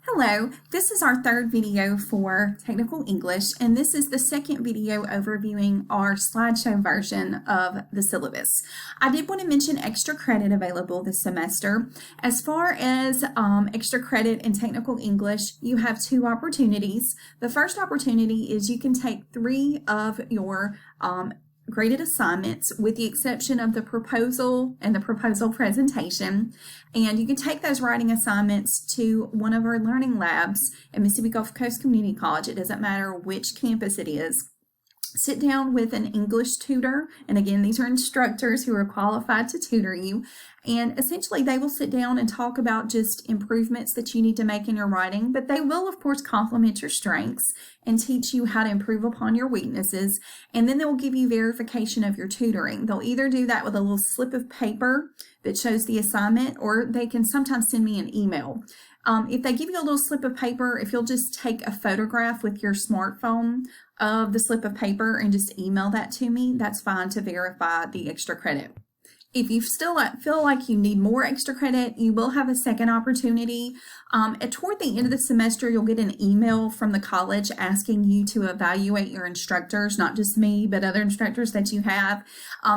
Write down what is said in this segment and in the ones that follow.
Hello, this is our third video for Technical English, and this is the second video overviewing our slideshow version of the syllabus. I did want to mention extra credit available this semester. As far as extra credit in Technical English, you have two opportunities. The first opportunity is you can take 3 of your graded assignments with the exception of the proposal and the proposal presentation, and you can take those writing assignments to one of our learning labs at Mississippi Gulf Coast Community College. It doesn't matter which campus it is. Sit down with an English tutor, and again, these are instructors who are qualified to tutor you, and essentially they will sit down and talk about just improvements that you need to make in your writing, but they will of course complement your strengths and teach you how to improve upon your weaknesses, and then they will give you verification of your tutoring. They'll either do that with a little slip of paper that shows the assignment, or they can sometimes send me an email. If they give you a little slip of paper, if you'll just take a photograph with your smartphone of the slip of paper and just email that to me, that's fine to verify the extra credit. If you still feel like you need more extra credit, you will have a second opportunity. Toward the end of the semester, you'll get an email from the college asking you to evaluate your instructors, not just me, but other instructors that you have.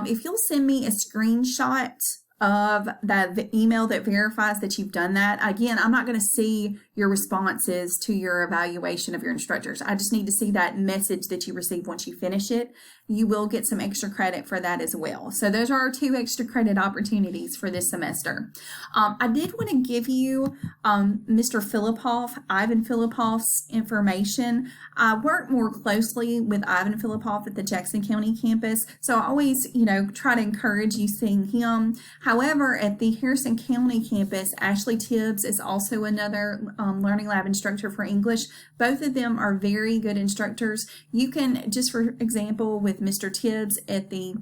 If you'll send me a screenshot of the email that verifies that you've done that. Again, I'm not going to see your responses to your evaluation of your instructors. I just need to see that message that you receive once you finish it. You will get some extra credit for that as well. So those are our 2 extra credit opportunities for this semester. I did want to give you Mr. Filipoff, Ivan Filipoff's information. I work more closely with Ivan Filipoff at the Jackson County campus, so I always, try to encourage you seeing him. However, at the Harrison County campus, Ashley Tibbs is also another Learning Lab instructor for English. Both of them are very good instructors. You can, just for example, with Mr. Tibbs at the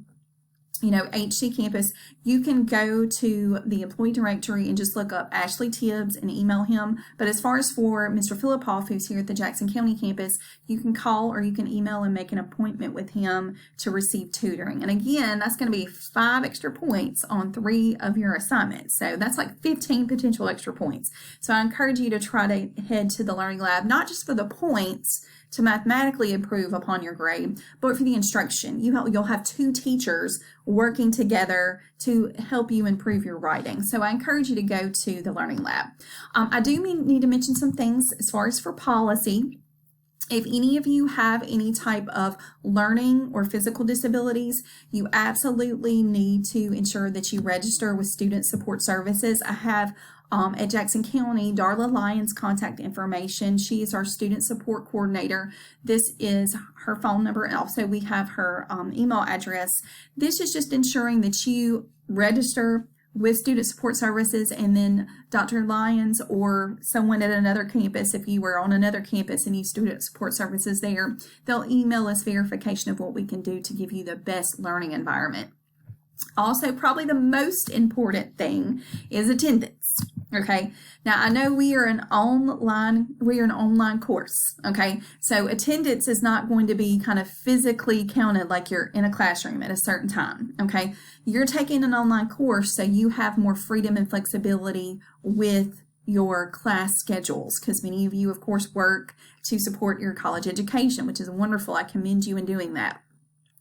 HC campus, you can go to the employee directory and just look up Ashley Tibbs and email him. But as far as for Mr. Filipoff, who's here at the Jackson County campus, you can call or you can email and make an appointment with him to receive tutoring. And again, that's going to be 5 extra points on 3 of your assignments. So that's like 15 potential extra points. So I encourage you to try to head to the Learning Lab, not just for the points to mathematically improve upon your grade, but for the instruction. You'll have 2 teachers working together to help you improve your writing. So I encourage you to go to the Learning Lab. I do need to mention some things as far as for policy. If any of you have any type of learning or physical disabilities, you absolutely need to ensure that you register with Student Support Services. I have at Jackson County, Darla Lyons' contact information. She is our student support coordinator. This is her phone number, and also we have her email address. This is just ensuring that you register with Student Support Services, and then Dr. Lyons or someone at another campus, if you were on another campus and use Student Support Services there, they'll email us verification of what we can do to give you the best learning environment. Also, probably the most important thing is attendance. Okay, now I know we are an online course. Okay, so attendance is not going to be kind of physically counted like you're in a classroom at a certain time. Okay, you're taking an online course, so you have more freedom and flexibility with your class schedules, because many of you of course work to support your college education, which is wonderful. I commend you in doing that.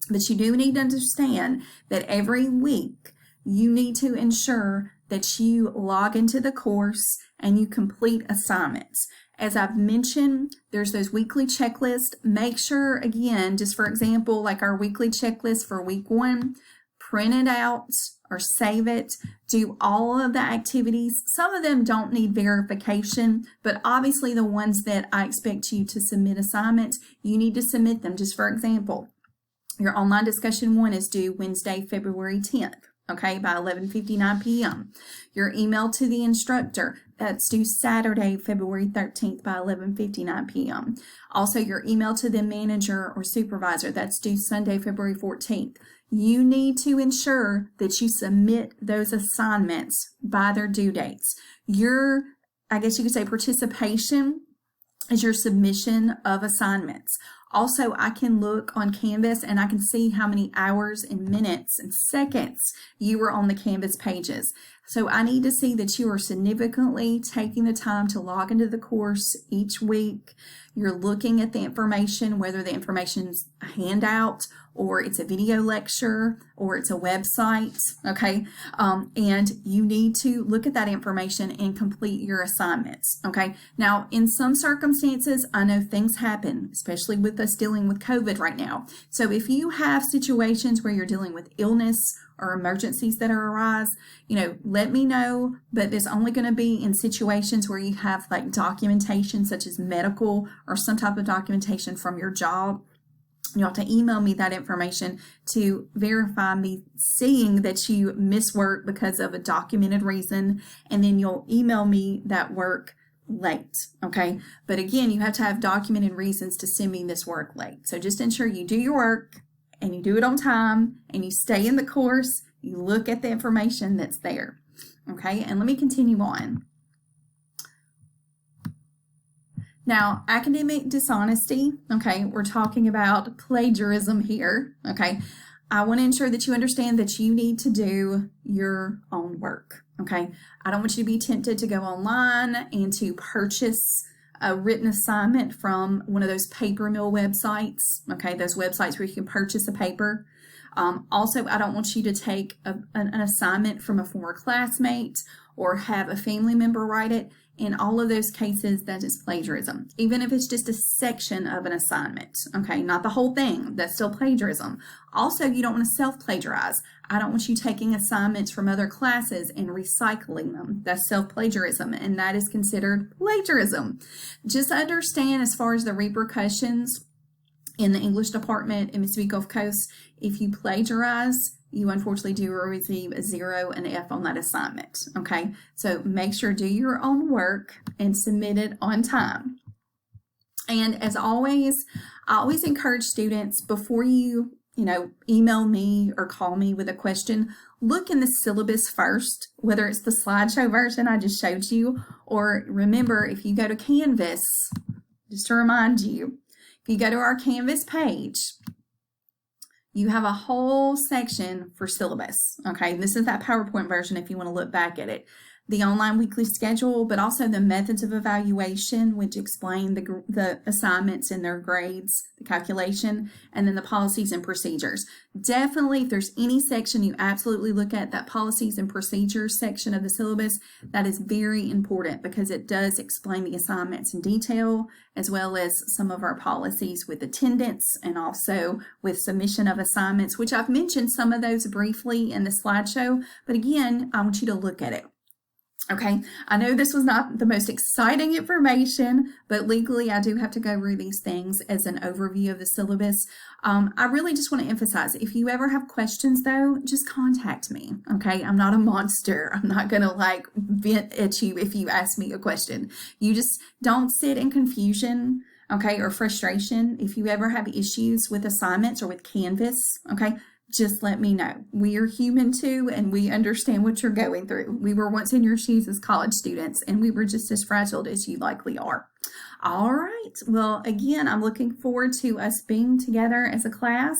But you do need to understand that every week you need to ensure that you log into the course and you complete assignments. As I've mentioned, there's those weekly checklists. Make sure, again, just for example, like our weekly checklist for week 1, print it out or save it. Do all of the activities. Some of them don't need verification, but obviously the ones that I expect you to submit assignments, you need to submit them. Just for example, your online discussion 1 is due Wednesday, February 10th. Okay, by 11:59 p.m. Your email to the instructor, that's due Saturday, February 13th by 11:59 p.m. Also, your email to the manager or supervisor, that's due Sunday, February 14th. You need to ensure that you submit those assignments by their due dates. Your, I guess you could say, participation is your submission of assignments. Also, I can look on Canvas and I can see how many hours and minutes and seconds you were on the Canvas pages. So I need to see that you are significantly taking the time to log into the course each week. You're looking at the information, whether the information's a handout or it's a video lecture or it's a website, okay? And you need to look at that information and complete your assignments, okay? Now, in some circumstances, I know things happen, especially with us dealing with COVID right now. So if you have situations where you're dealing with illness or emergencies that arise, let me know, but it's only going to be in situations where you have like documentation such as medical or some type of documentation from your job. You'll have to email me that information to verify me seeing that you miss work because of a documented reason, and then you'll email me that work late, okay? But again, you have to have documented reasons to send me this work late. So just ensure you do your work and you do it on time and you stay in the course, you look at the information that's there, okay? And let me continue on. Now, academic dishonesty, okay, we're talking about plagiarism here, okay? I want to ensure that you understand that you need to do your own work, okay? I don't want you to be tempted to go online and to purchase a written assignment from one of those paper mill websites, okay, those websites where you can purchase a paper. Also, I don't want you to take an assignment from a former classmate or have a family member write it. In all of those cases, that is plagiarism, even if it's just a section of an assignment, okay, not the whole thing, that's still plagiarism. Also, you don't want to self-plagiarize. I don't want you taking assignments from other classes and recycling them. That's self-plagiarism, and that is considered plagiarism. Just understand as far as the repercussions in the English department in Mississippi Gulf Coast, if you plagiarize, you unfortunately do receive a 0 and F on that assignment, okay? So make sure do your own work and submit it on time. And as always, I always encourage students before you email me or call me with a question, look in the syllabus first, whether it's the slideshow version I just showed you, or remember, if you go to Canvas, just to remind you, if you go to our Canvas page, you have a whole section for syllabus, okay? This is that PowerPoint version if you want to look back at it. The online weekly schedule, but also the methods of evaluation, which explain the assignments and their grades, the calculation, and then the policies and procedures. Definitely, if there's any section you absolutely look at, that policies and procedures section of the syllabus, that is very important because it does explain the assignments in detail, as well as some of our policies with attendance and also with submission of assignments, which I've mentioned some of those briefly in the slideshow, but again, I want you to look at it. Okay, I know this was not the most exciting information, but legally I do have to go through these things as an overview of the syllabus. I really just want to emphasize, if you ever have questions though, just contact me, okay? I'm not a monster. I'm not going to vent at you if you ask me a question. You just don't sit in confusion, okay, or frustration. If you ever have issues with assignments or with Canvas, okay, just let me know. We are human too, and we understand what you're going through. We were once in your shoes as college students, and we were just as frazzled as you likely are. All right. Well, again, I'm looking forward to us being together as a class,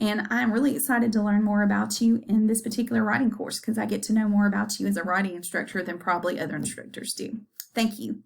and I'm really excited to learn more about you in this particular writing course because I get to know more about you as a writing instructor than probably other instructors do. Thank you.